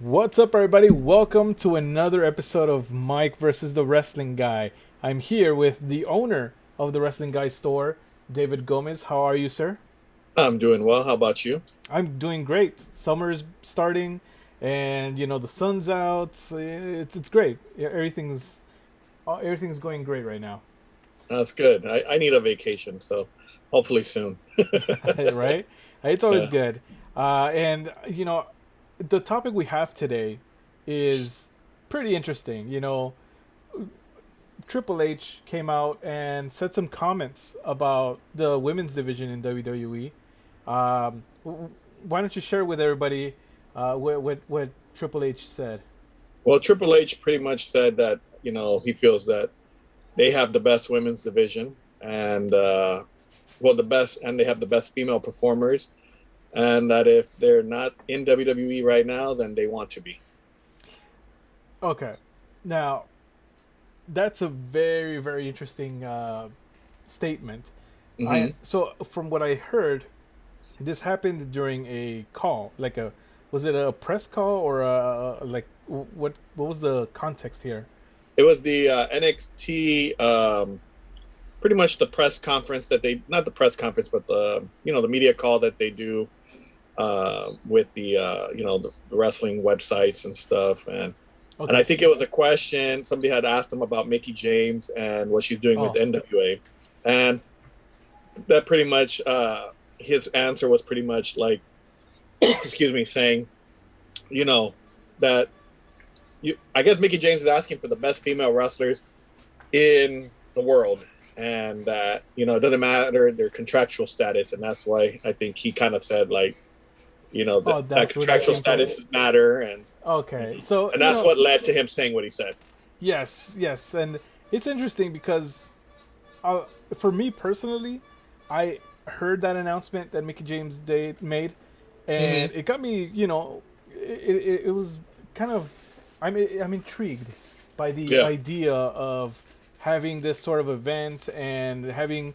What's up, everybody? Welcome to another episode of Mike versus the Wrestling Guy. I'm here with the owner of the Wrestling Guy store, David Gomez. How are you, sir? I'm doing well. How about you? I'm doing great. Summer's starting, and the sun's out. It's great. Yeah, everything's going great right now, That's good. I need a vacation, so hopefully soon. right? It's always Yeah. good. And the topic we have today is pretty interesting. Triple H came out and said some comments about the women's division in WWE. Why don't you share with everybody what Triple H said? Well, Triple H pretty much said that, he feels that they have the best women's division and, the best, and they have the best female performers. And that if they're not in WWE right now, then they want to be. Okay, now that's a very very interesting statement. I Hmm. so from what I heard, this happened during a call, like a was it a press call or what was the context here? It was the NXT, pretty much the press conference that they, not the press conference, but the media call that they do with the wrestling websites and stuff. And I Okay. think it was a question somebody had asked him about Mickey James and what she's doing with Oh, NWA, and that pretty much his answer was pretty much like, excuse me, saying, you know, that I guess Mickey James is asking for the best female wrestlers in the world, and that it doesn't matter their contractual status, and that's why I think he kind of said like, oh, that that's where that contractual came from. status matter, and Okay, so and that's what led to him saying what he said. yes, yes, and it's interesting because uh, for me personally, I heard that announcement that Mickey James Day made, and Hmm. it got me. It was kind of I'm intrigued by the Yeah, idea of having this sort of event and having,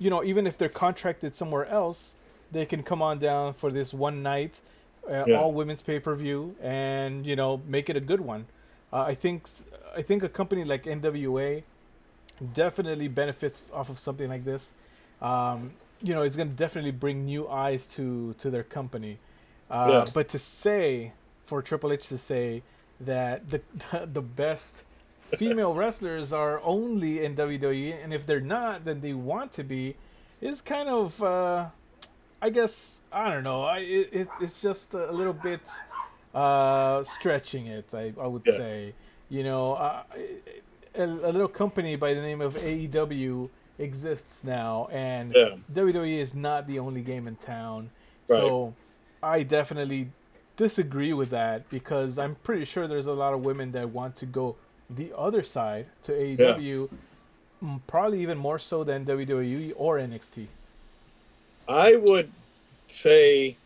even if they're contracted somewhere else, they can come on down for this one night, yeah, all women's pay per view, and make it a good one. I think a company like NWA definitely benefits off of something like this. It's going to definitely bring new eyes to their company. yeah, But to say for Triple H to say that the best female wrestlers are only in WWE, and if they're not, then they want to be, is kind of I guess I don't know. It's just a little bit stretching it. I would yeah, say, you know, uh, a little company by the name of AEW exists now, and yeah. WWE is not the only game in town. Right. So I definitely disagree with that because I'm pretty sure there's a lot of women that want to go the other side to Yeah. AEW, probably even more so than WWE or NXT. I would say,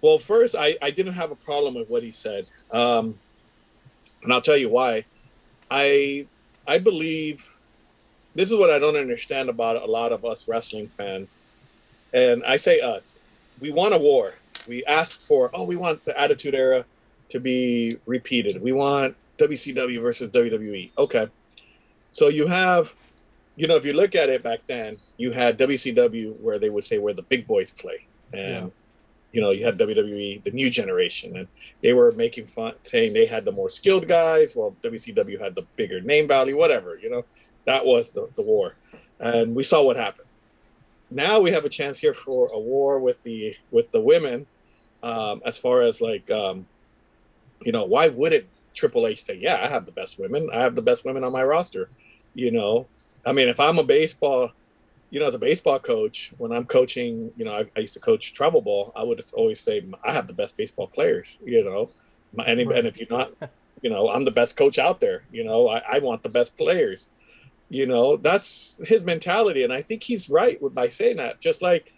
well, first, I didn't have a problem with what he said. And I'll tell you why. I I believe this is what I don't understand about a lot of us wrestling fans. And I say us. We want a war. We ask for, oh, we want the Attitude Era to be repeated. We want WCW versus WWE. Okay. So you have, if you look at it back then, you had WCW where they would say where the big boys play. Yeah. And you had WWE, the new generation, and they were making fun, saying they had the more skilled guys, while WCW had the bigger name value, whatever. That was the war, and we saw what happened. Now we have a chance here for a war with the women, as far as like, why wouldn't Triple H say, yeah, I have the best women, I have the best women on my roster, you know? I mean, if I'm a baseball as a baseball coach, when I'm coaching, I used to coach travel ball. I would always say I have the best baseball players. And Right. if you're not, I'm the best coach out there. I want the best players. That's his mentality, and I think he's right by saying that. Just like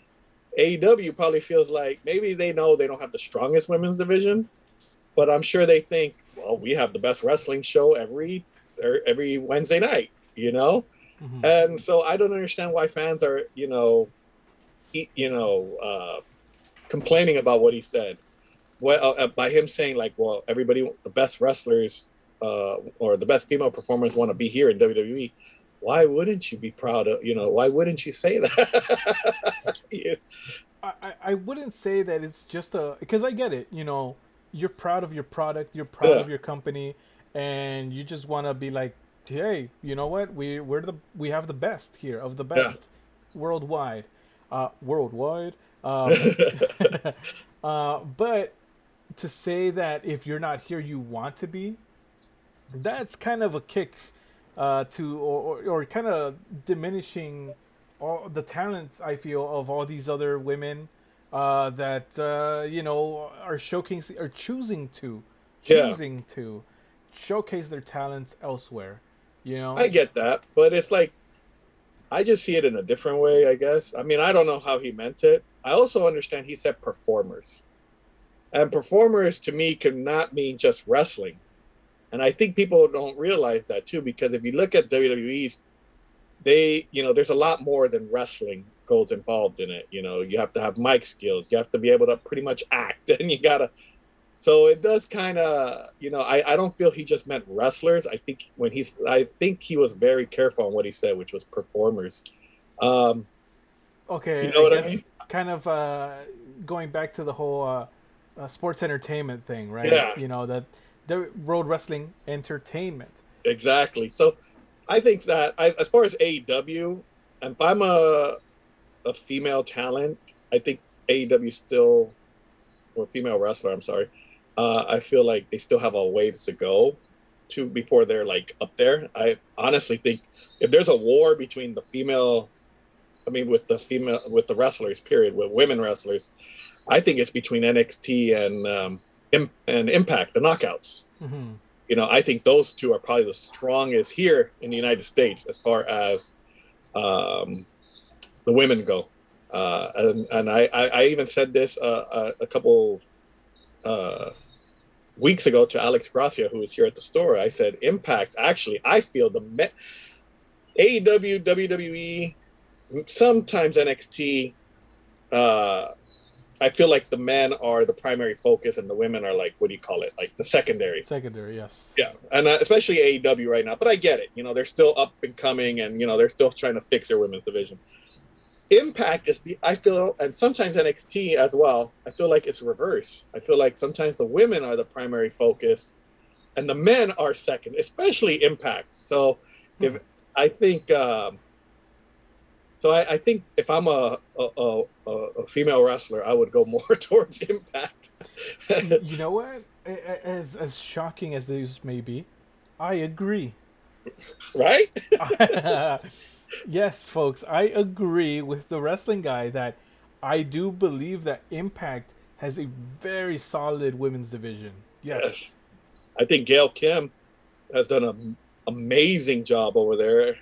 AEW probably feels like maybe they know they don't have the strongest women's division, but I'm sure they think, well, we have the best wrestling show every Wednesday night. You know, Hmm. and so I don't understand why fans are, complaining about what he said. well, by him saying like, well, everybody, the best wrestlers or the best female performers want to be here in WWE. Why wouldn't you be proud of, why wouldn't you say that? Yeah. I wouldn't say that it's just a, because I get it. You're proud of your product, you're proud Yeah. of your company, and you just want to be like, hey, you know what? We have the best here of the Yeah. best worldwide, worldwide. Um, but to say that if you're not here, you want to be, that's kind of a kick or kind of diminishing all the talents I feel of all these other women that are showcasing or Yeah. choosing to showcase their talents elsewhere. You I know, get that, but it's like I just see it in a different way, I guess. I mean, I don't know how he meant it. I also understand he said performers. And performers to me cannot mean just wrestling. And I think people don't realize that too, because if you look at WWE's, there's a lot more than wrestling goes involved in it. You have to have mic skills, you have to be able to pretty much act, and you gotta. So it does kind of, I don't feel he just meant wrestlers. I think he was very careful on what he said, which was performers. Um, you okay, know I what I mean? guess kind of going back to the whole sports entertainment thing, right? Yeah, That the road wrestling entertainment. exactly. So I think that as far as AEW, if I'm a female talent, I think AEW still, or female wrestler, I'm sorry. I feel like they still have a ways to go to before they're like up there. I honestly think if there's a war between the female, I mean, with the wrestlers, period, with women wrestlers, I think it's between NXT and Impact, the Knockouts. Hmm. I think those two are probably the strongest here in the United States as far as um, the women go. And I even said this a couple uh, weeks ago to Alex Gracia, who was here at the store. I said, Impact, actually, I feel AEW, WWE, sometimes NXT, uh, I feel like the men are the primary focus and the women are like, what do you call it? Like the secondary. Secondary, yes. Yeah. And especially AEW right now. But I get it. They're still up and coming and, they're still trying to fix their women's division. Impact is I feel, and sometimes NXT as well, I feel like it's reverse. I feel like sometimes the women are the primary focus and the men are second, especially Impact. So Hmm. if I think, I think if I'm a female wrestler, I would go more towards Impact. You know what? As shocking as these may be, I agree. Right? Yes, folks, I agree with the wrestling guy that I do believe that Impact has a very solid women's division. Yes. Yes. I think Gail Kim has done an amazing job over there.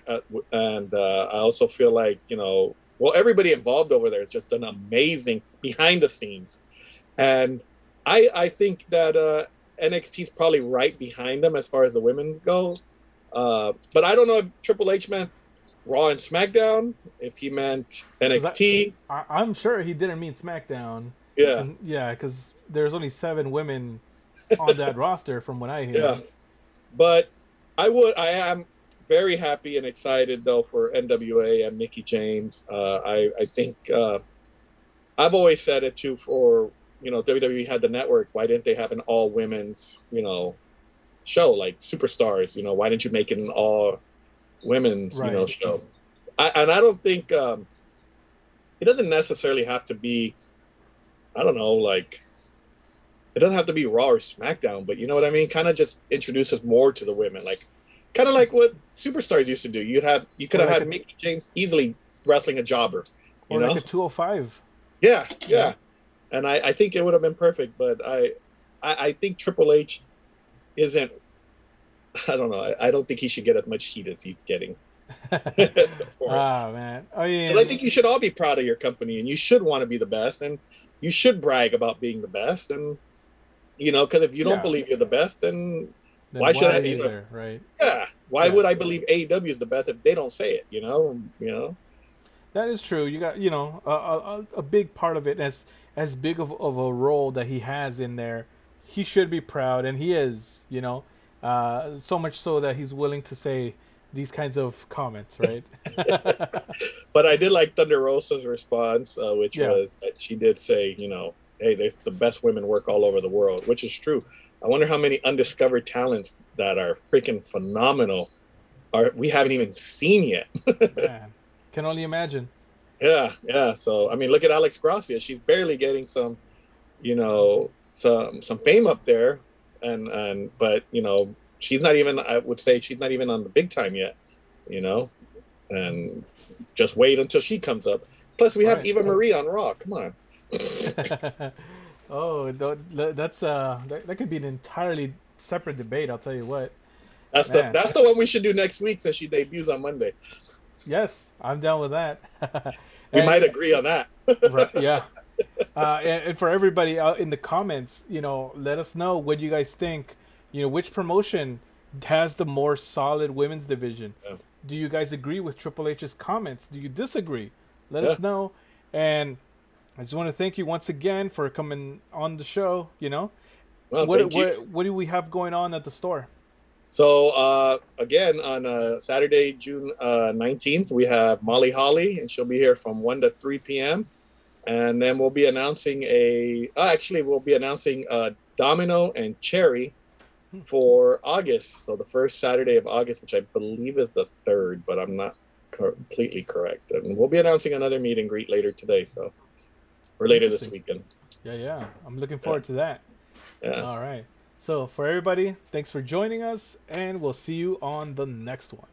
And I also feel like, well, everybody involved over there has just done amazing behind the scenes. And I think that NXT is probably right behind them as far as the women go. But I don't know if Triple H meant Raw and SmackDown, if he meant Because NXT. I'm sure he didn't mean SmackDown. Yeah, Yeah, because there's only 7 women on that roster from what I yeah. hear. But I am very happy and excited though for NWA and Mickey James. I think I've always said it too. For WWE had the network. Why didn't they have an all women's show like Superstars? Why didn't you make it an all women's Right. show? And I don't think it doesn't necessarily have to be. I don't know, like it doesn't have to be Raw or SmackDown, but you know what I mean. Kind of just introduces more to the women, like kind of like what Superstars used to do. You could Or have like had a Mickey James easily wrestling a jobber, you or like a know? 205. Yeah, You know. yeah. And I think it would have been perfect, but I think Triple H isn't. I don't know. I don't think he should get as much heat as he's getting for it. Ah man. I Because I mean, think you should all be proud of your company, and you should want to be the best, and you should brag about being the best, and because if you don't yeah. believe you're the best, then Then why should why I? are you there, right? Yeah, why Yeah. would I believe AEW is the best if they don't say it? You know. That is true. You got, a big part of it, as big of a role that he has in there. He should be proud, and he is. So much so that he's willing to say these kinds of comments, right? But I did like Thunder Rosa's response, which Yeah. was that she did say, hey, there's the best women work all over the world, which is true. I wonder how many undiscovered talents that are freaking phenomenal are we haven't even seen yet. Man, can only imagine. Yeah, yeah. So I mean, look at Alex Gracia. She's barely getting some, some fame up there, and but she's not even. I would say she's not even on the big time yet. You know, and just wait until she comes up. Plus, we have Right. Eva Marie on Raw. Come on. Oh, that could be an entirely separate debate. I'll tell you what, That's the man. that's the one we should do next week since she debuts on Monday. Yes, I'm down with that. We and might agree on that. right, yeah, and for everybody out in the comments, let us know what you guys think. Which promotion has the more solid women's division? Yeah. Do you guys agree with Triple H's comments? Do you disagree? Let Yeah. us know. And I just want to thank you once again for coming on the show. Well, What thank you. what do we have going on at the store? So again, on Saturday, June 19th, we have Molly Holly, and she'll be here from 1 to 3 p.m. And then we'll be announcing we'll be announcing Domino and Cherry for August. So the first Saturday of August, which I believe is the 3rd, but I'm not completely correct. And we'll be announcing another meet and greet later today, or later this Interesting. weekend. Yeah. I'm looking forward to that. Yeah. All right. So for everybody, thanks for joining us, and we'll see you on the next one.